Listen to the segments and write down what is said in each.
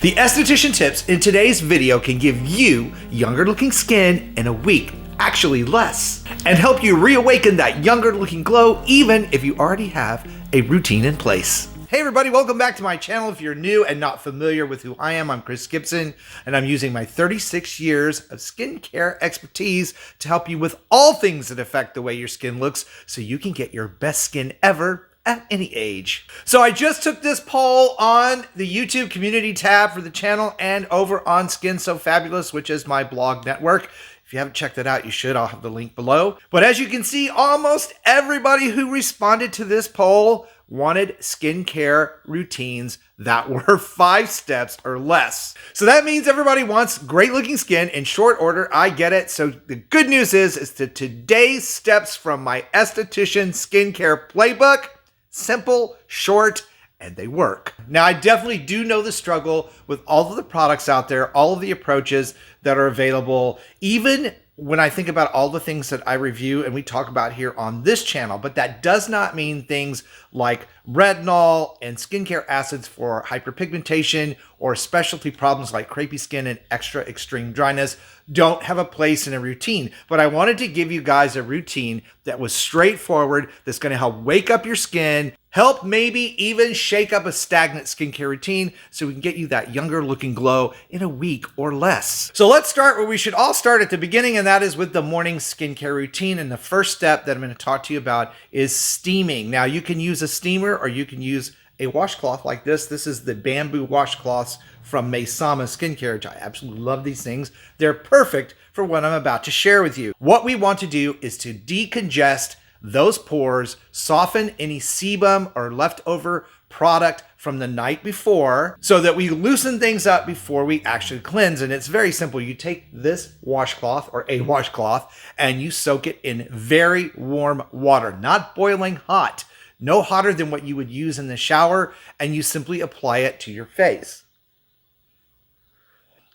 The esthetician tips in today's video can give you younger looking skin in a week, actually less, and help you reawaken that younger looking glow even if you already have a routine in place. Hey everybody, welcome back to my channel. If you're new and not familiar with who I am, I'm Chris Gibson, and I'm using my 36 years of skincare expertise to help you with all things that affect the way your skin looks so you can get your best skin ever at any age. So I just took this poll on the YouTube community tab for the channel and over on Skin So Fabulous, which is my blog network. If you haven't checked that out, you should. I'll have the link below. But as you can see, almost everybody who responded to this poll wanted skincare routines that were 5 steps or less. So that means everybody wants great looking skin in short order. I get it. So the good news is that today's steps from my esthetician skincare playbook, simple, short, and they work. Now, I definitely do know the struggle with all of the products out there, all of the approaches that are available, even when I think about all the things that I review and we talk about here on this channel. But that does not mean things like retinol and skincare acids for hyperpigmentation or specialty problems like crepey skin and extra extreme dryness don't have a place in a routine. But I wanted to give you guys a routine that was straightforward, that's going to help wake up your skin, help maybe even shake up a stagnant skincare routine so we can get you that younger looking glow in a week or less. So let's start where we should all start at the beginning, and that is with the morning skincare routine. And the first step that I'm going to talk to you about is steaming. Now, you can use a steamer or you can use a washcloth like this. This is the bamboo washcloths from Maysama Skincare, which I absolutely love these things. They're perfect for what I'm about to share with you. What we want to do is to decongest those pores, soften any sebum or leftover product from the night before so that we loosen things up before we actually cleanse. And it's very simple. You take this washcloth or a washcloth and you soak it in very warm water, not boiling hot, no hotter than what you would use in the shower, and you simply apply it to your face.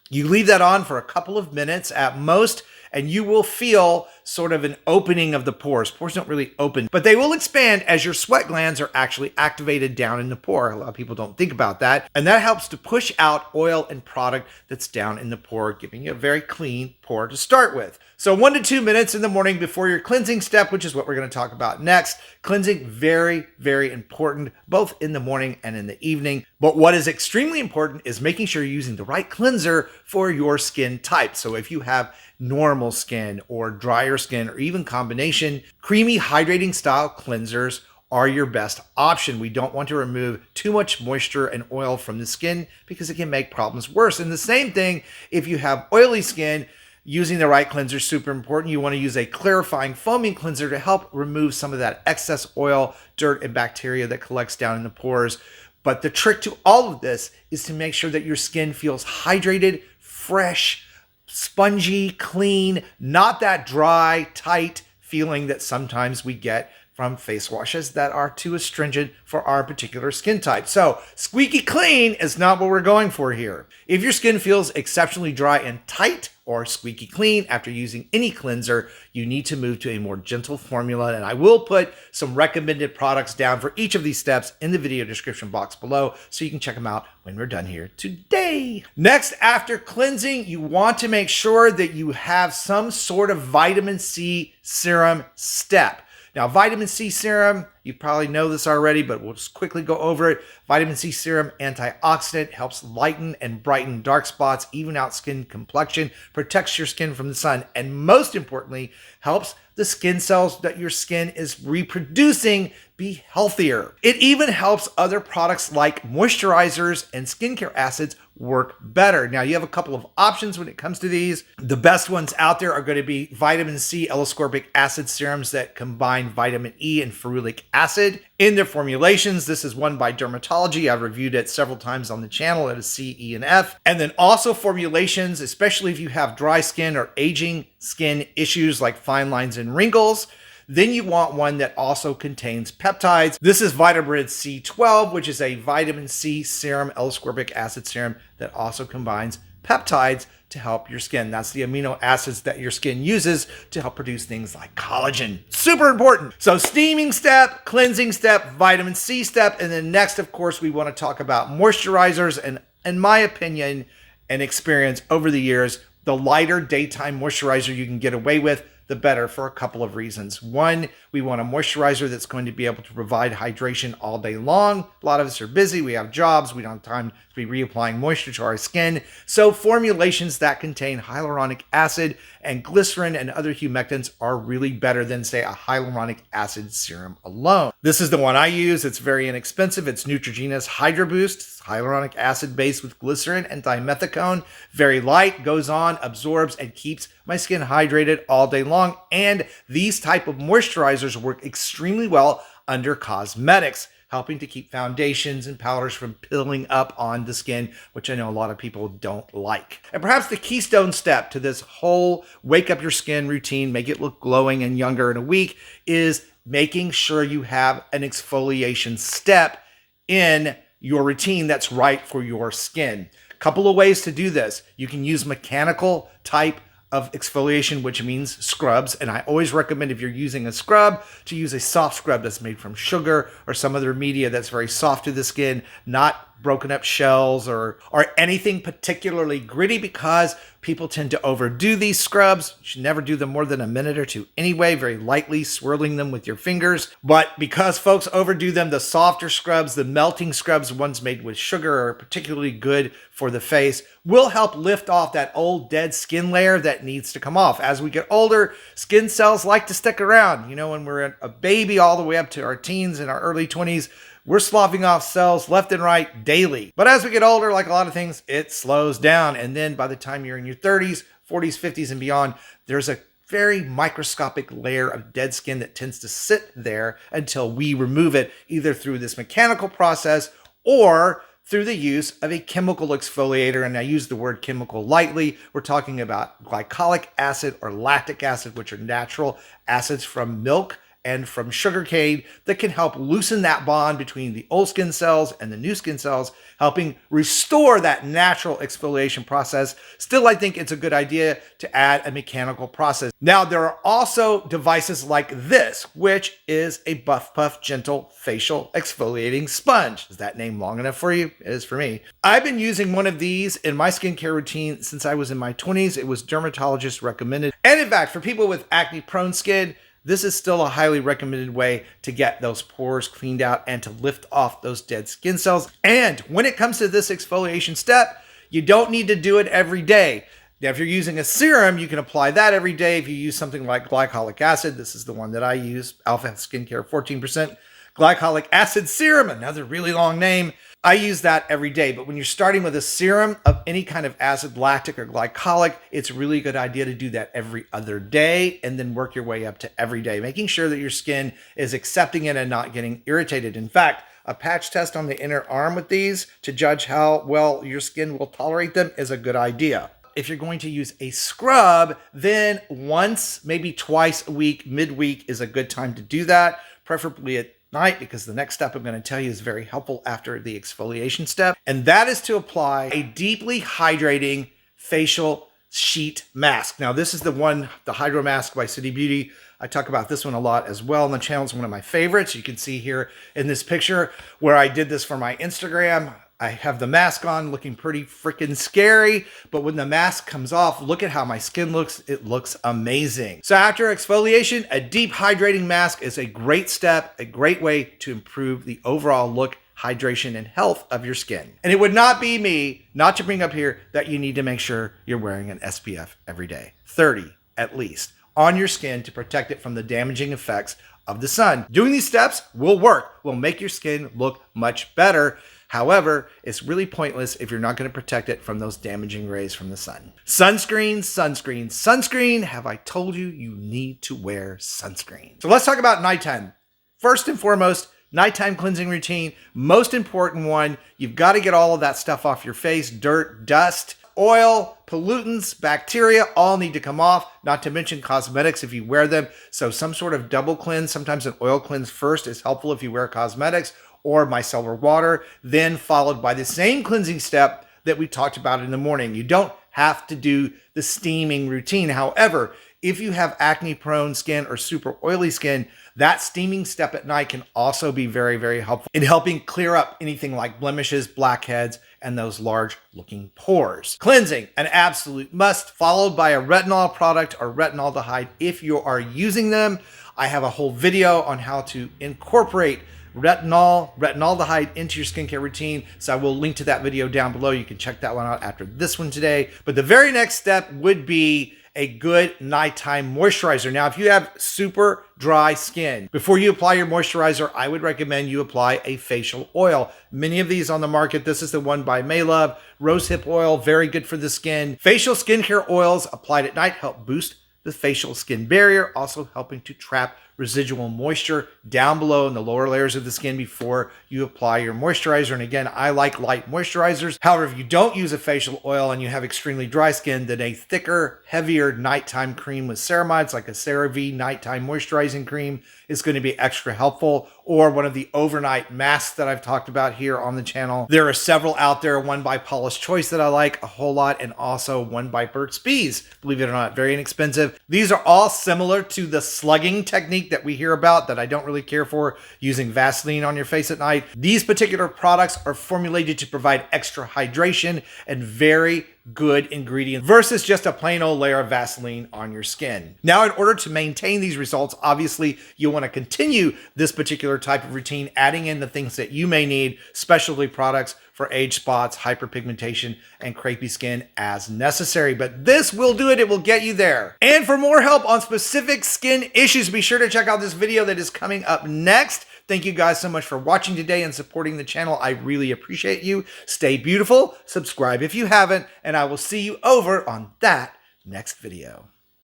You leave that on for a couple of minutes at most, and you will feel sort of an opening of the pores. Pores don't really open, but they will expand as your sweat glands are actually activated down in the pore. A lot of people don't think about that. And that helps to push out oil and product that's down in the pore, giving you a very clean pore to start with. So 1 to 2 minutes in the morning before your cleansing step, which is what we're going to talk about next. Cleansing, very, very important, both in the morning and in the evening. But what is extremely important is making sure you're using the right cleanser for your skin type. So if you have normal skin or drier skin or even combination, creamy hydrating style cleansers are your best option. We don't want to remove too much moisture and oil from the skin because it can make problems worse. And the same thing if you have oily skin, using the right cleanser is super important. You want to use a clarifying foaming cleanser to help remove some of that excess oil, dirt, and bacteria that collects down in the pores. But the trick to all of this is to make sure that your skin feels hydrated, fresh, spongy, clean, not that dry, tight feeling that sometimes we get from face washes that are too astringent for our particular skin type. So squeaky clean is not what we're going for here. If your skin feels exceptionally dry and tight or squeaky clean after using any cleanser, you need to move to a more gentle formula. And I will put some recommended products down for each of these steps in the video description box below so you can check them out when we're done here today. Next, after cleansing, you want to make sure that you have some sort of vitamin C serum step. Now, vitamin C serum, you probably know this already, but we'll just quickly go over it. Vitamin C serum antioxidant helps lighten and brighten dark spots, even out skin complexion, protects your skin from the sun, and most importantly, helps the skin cells that your skin is reproducing be healthier. It even helps other products like moisturizers and skincare acids work better. Now, you have a couple of options when it comes to these. The best ones out there are going to be vitamin C L-ascorbic acid serums that combine vitamin E and ferulic acid in their formulations. This is one by Dermatology. I've reviewed it several times on the channel. It is C, E, and F. And then also formulations, especially if you have dry skin or aging skin issues like fine lines and wrinkles. Then you want one that also contains peptides. This is Vitabrid C12, which is a vitamin C serum, L-ascorbic acid serum that also combines peptides to help your skin. That's the amino acids that your skin uses to help produce things like collagen. Super important. So steaming step, cleansing step, vitamin C step, and then next, of course, we want to talk about moisturizers and in my opinion and experience over the years, the lighter daytime moisturizer you can get away with, the better, for a couple of reasons. One, we want a moisturizer that's going to be able to provide hydration all day long. A lot of us are busy, we have jobs, we don't have time to be reapplying moisture to our skin. So formulations that contain hyaluronic acid and glycerin and other humectants are really better than, say, a hyaluronic acid serum alone. This is the one I use. It's very inexpensive. It's Neutrogena's Hydro Boost. It's hyaluronic acid based with glycerin and dimethicone. Very light, goes on, absorbs, and keeps my skin hydrated all day long. And these type of moisturizers work extremely well under cosmetics, helping to keep foundations and powders from piling up on the skin, which I know a lot of people don't like. And perhaps the keystone step to this whole wake up your skin routine, make it look glowing and younger in a week, is making sure you have an exfoliation step in your routine that's right for your skin. A couple of ways to do this. You can use mechanical type of exfoliation, which means scrubs. And I always recommend, if you're using a scrub, to use a soft scrub that's made from sugar or some other media that's very soft to the skin, not broken up shells or anything particularly gritty, because people tend to overdo these scrubs. You should never do them more than a minute or two anyway, very lightly swirling them with your fingers. But because folks overdo them, the softer scrubs, the melting scrubs, ones made with sugar, are particularly good for the face, will help lift off that old dead skin layer that needs to come off. As we get older, skin cells like to stick around. You know, when we're a baby all the way up to our teens and our early 20s, we're sloughing off cells left and right daily. But as we get older, like a lot of things, it slows down. And then by the time you're in your 30s, 40s, 50s, and beyond, there's a very microscopic layer of dead skin that tends to sit there until we remove it, either through this mechanical process or through the use of a chemical exfoliator. And I use the word chemical lightly. We're talking about glycolic acid or lactic acid, which are natural acids from milk and from sugarcane that can help loosen that bond between the old skin cells and the new skin cells, helping restore that natural exfoliation process. Still, I think it's a good idea to add a mechanical process. Now, there are also devices like this, which is a Buff Puff Gentle Facial Exfoliating Sponge. Is that name long enough for you? It is for me. I've been using one of these in my skincare routine since I was in my 20s. It was dermatologist recommended. And in fact, for people with acne-prone skin, this is still a highly recommended way to get those pores cleaned out and to lift off those dead skin cells. And when it comes to this exfoliation step, you don't need to do it every day. Now, if you're using a serum, you can apply that every day. If you use something like glycolic acid, this is the one that I use, Alpha Skincare 14% Glycolic Acid Serum, another really long name. I use that every day. But when you're starting with a serum of any kind of acid, lactic or glycolic, it's a really good idea to do that every other day and then work your way up to every day, making sure that your skin is accepting it and not getting irritated. In fact, a patch test on the inner arm with these to judge how well your skin will tolerate them is a good idea. If you're going to use a scrub, then once, maybe twice a week, midweek is a good time to do that, preferably at night, because the next step I'm going to tell you is very helpful after the exfoliation step. And that is to apply a deeply hydrating facial sheet mask. Now, this is the one, the Hydro Mask by City Beauty. I talk about this one a lot as well on the channel. It's one of my favorites. You can see here in this picture where I did this for my Instagram. I have the mask on looking pretty freaking scary, but when the mask comes off, look at how my skin looks. It looks amazing. So after exfoliation, a deep hydrating mask is a great step, a great way to improve the overall look, hydration, and health of your skin. And it would not be me not to bring up here that you need to make sure you're wearing an SPF every day, 30 at least, on your skin to protect it from the damaging effects of the sun. Doing these steps will work, will make your skin look much better. However, it's really pointless if you're not going to protect it from those damaging rays from the sun. Sunscreen, sunscreen, sunscreen. Have I told you you need to wear sunscreen? So let's talk about nighttime. First and foremost, nighttime cleansing routine. Most important one, you've got to get all of that stuff off your face. Dirt, dust, oil, pollutants, bacteria, all need to come off, not to mention cosmetics if you wear them. So some sort of double cleanse, sometimes an oil cleanse first is helpful if you wear cosmetics, or micellar water, then followed by the same cleansing step that we talked about in the morning. You don't have to do the steaming routine. However, if you have acne-prone skin or super oily skin, that steaming step at night can also be very, very helpful in helping clear up anything like blemishes, blackheads, and those large looking pores. Cleansing, an absolute must, followed by a retinol product or retinaldehyde if you are using them. I have a whole video on how to incorporate retinaldehyde into your skincare routine. So I will link to that video down below. You can check that one out after this one today. But the very next step would be a good nighttime moisturizer. Now, if you have super dry skin, before you apply your moisturizer, I would recommend you apply a facial oil. Many of these on the market. This is the one by Maylove. Rosehip oil, very good for the skin. Facial skincare oils applied at night help boost the facial skin barrier, also helping to trap residual moisture down below in the lower layers of the skin before you apply your moisturizer. And again, I like light moisturizers. However, if you don't use a facial oil and you have extremely dry skin, then a thicker, heavier nighttime cream with ceramides, like a CeraVe nighttime moisturizing cream, is going to be extra helpful. Or one of the overnight masks that I've talked about here on the channel. There are several out there, one by Paula's Choice that I like a whole lot, and also one by Burt's Bees, believe it or not, very inexpensive. These are all similar to the slugging technique that we hear about that I don't really care for, using Vaseline on your face at night. These particular products are formulated to provide extra hydration and very good ingredient versus just a plain old layer of Vaseline on your skin. Now, in order to maintain these results, obviously you want to continue this particular type of routine, adding in the things that you may need, specialty products for age spots, hyperpigmentation, and crepey skin as necessary. But this will do it. It will get you there. And for more help on specific skin issues, be sure to check out this video that is coming up next. Thank you guys so much for watching today and supporting the channel. I really appreciate you. Stay beautiful, subscribe if you haven't, and I will see you over on that next video.